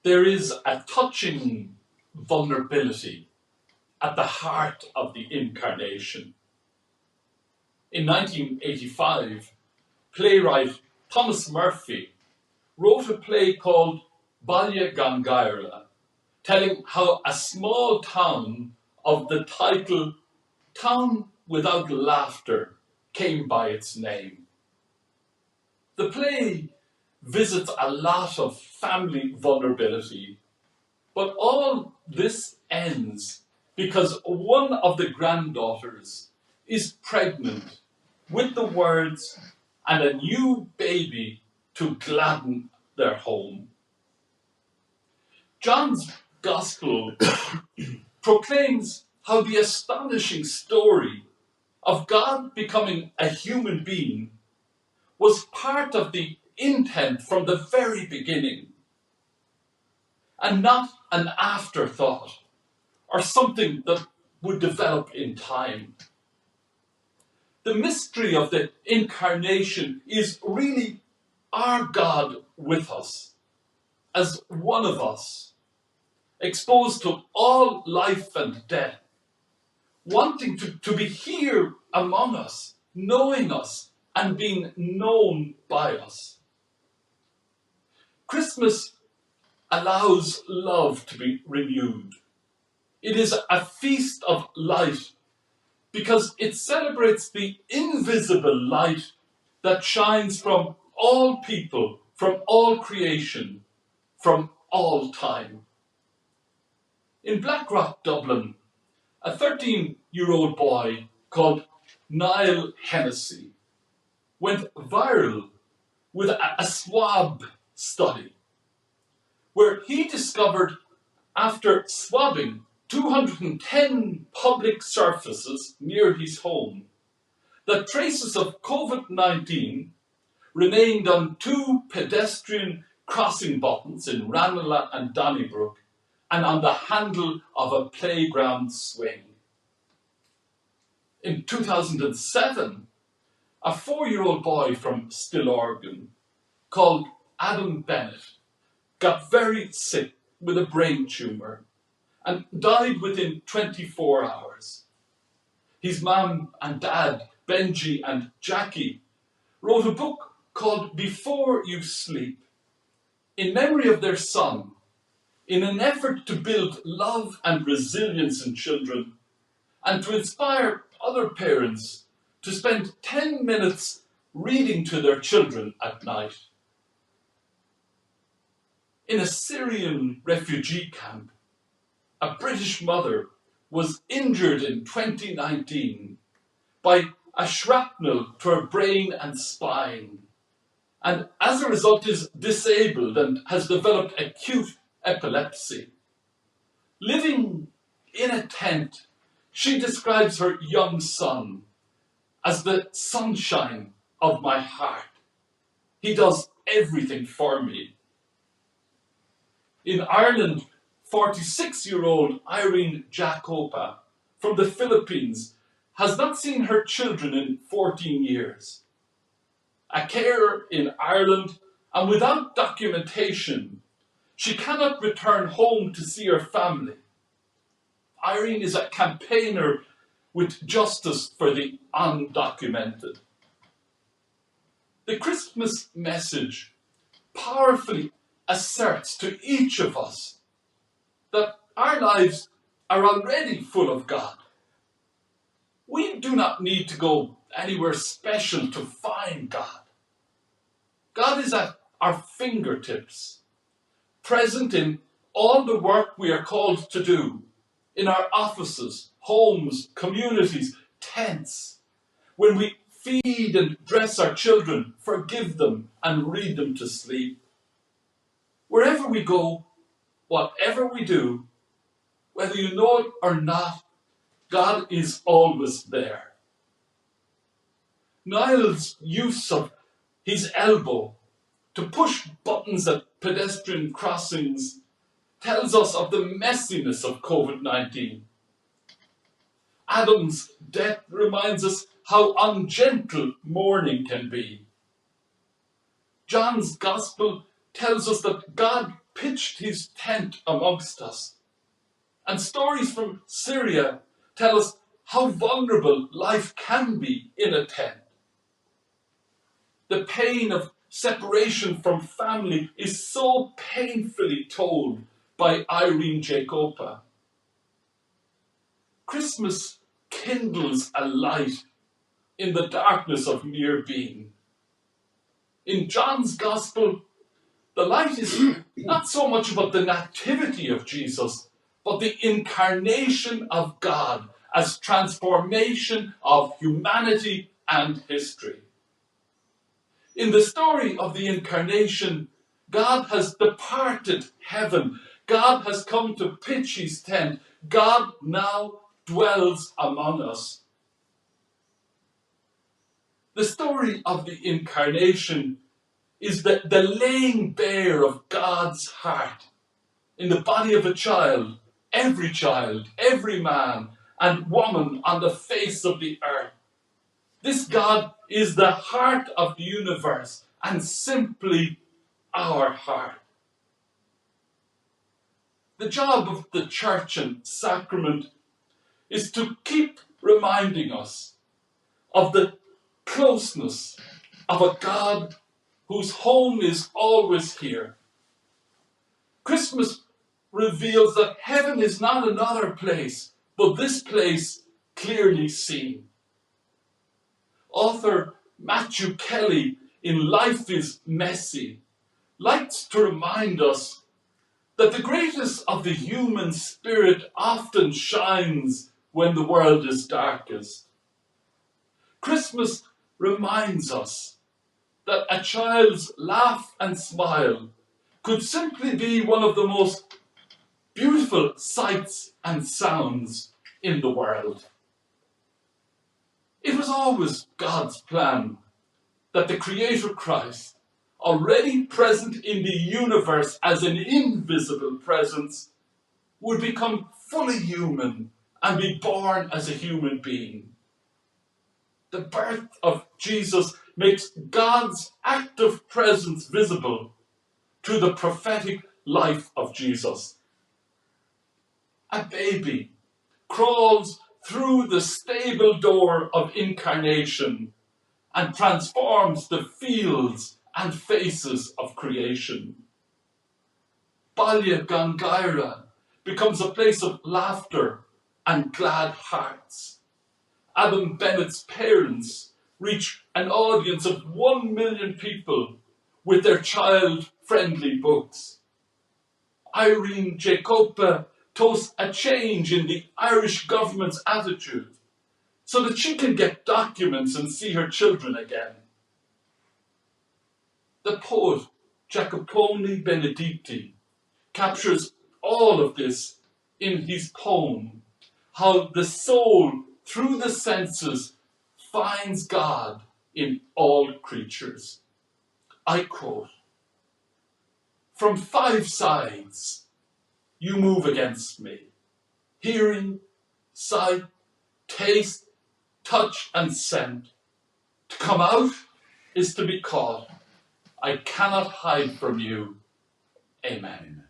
there is a touching vulnerability at the heart of the incarnation. In 1985, playwright Thomas Murphy wrote a play called Baile gan Gairle, telling how a small town of the title Town Without Laughter came by its name. The play visits a lot of family vulnerability, but all this ends because one of the granddaughters is pregnant with the words, "and a new baby to gladden their home." John's Gospel proclaims how the astonishing story of God becoming a human being was part of the intent from the very beginning, and not an afterthought or something that would develop in time. The mystery of the incarnation is really our God with us, as one of us, exposed to all life and death, wanting to be here among us, knowing us, and being known by us. Christmas allows love to be renewed. It is a feast of light because it celebrates the invisible light that shines from all people, from all creation, from all time. In Blackrock, Dublin, a 13-year-old boy called Niall Hennessy went viral with a swab study where he discovered, after swabbing 210 public surfaces near his home, that traces of COVID-19 remained on 2 pedestrian crossing buttons in Ranelagh and Donnybrook and on the handle of a playground swing. In 2007, a 4-year-old boy from Stillorgan called Adam Bennett got very sick with a brain tumour and died within 24 hours. His mum and dad, Benji and Jackie, wrote a book called Before You Sleep, in memory of their son, in an effort to build love and resilience in children and to inspire other parents to spend 10 minutes reading to their children at night. In a Syrian refugee camp, a British mother was injured in 2019 by a shrapnel to her brain and spine, and as a result is disabled and has developed acute epilepsy. Living in a tent, she describes her young son as the sunshine of my heart. He does everything for me. In Ireland, 46-year-old Irene Jacopa from the Philippines has not seen her children in 14 years. A carer in Ireland, and without documentation, she cannot return home to see her family. Irene is a campaigner with justice for the undocumented. The Christmas message powerfully asserts to each of us that our lives are already full of God. We do not need to go anywhere special to find God. God is at our fingertips, present in all the work we are called to do, in our offices, homes, communities, tents, when we feed and dress our children, forgive them, and read them to sleep. Wherever we go, whatever we do, whether you know it or not, God is always there. Niall's use of his elbow to push buttons at pedestrian crossings tells us of the messiness of COVID-19. Adam's death reminds us how ungentle mourning can be. John's Gospel tells us that God pitched his tent amongst us. And stories from Syria tell us how vulnerable life can be in a tent. The pain of separation from family is so painfully told by Irene Jacopa. Christmas kindles a light in the darkness of mere being. In John's Gospel, the light is not so much about the nativity of Jesus, but the incarnation of God as transformation of humanity and history. In the story of the incarnation, God has departed heaven. God has come to pitch his tent. God now dwells among us. The story of the incarnation is the laying bare of God's heart in the body of a child, every man and woman on the face of the earth. This God is the heart of the universe and simply our heart. The job of the church and sacrament is to keep reminding us of the closeness of a God whose home is always here. Christmas reveals that heaven is not another place, but this place clearly seen. Author Matthew Kelly, in Life is Messy, likes to remind us that the greatest of the human spirit often shines when the world is darkest. Christmas reminds us that a child's laugh and smile could simply be one of the most beautiful sights and sounds in the world. It was always God's plan that the Creator Christ, already present in the universe as an invisible presence, would become fully human and be born as a human being. The birth of Jesus makes God's active presence visible through the prophetic life of Jesus. A baby crawls through the stable door of incarnation and transforms the fields and faces of creation. Baile Gangaira becomes a place of laughter and glad hearts. Adam Bennett's parents reach an audience of 1 million people with their child-friendly books. Irene Jacopa toasts a change in the Irish government's attitude so that she can get documents and see her children again. The poet Jacopone Benedicti captures all of this in his poem, how the soul, through the senses, finds God in all creatures. I quote, "From 5 sides you move against me, hearing, sight, taste, touch and scent. To come out is to be caught. I cannot hide from you. Amen."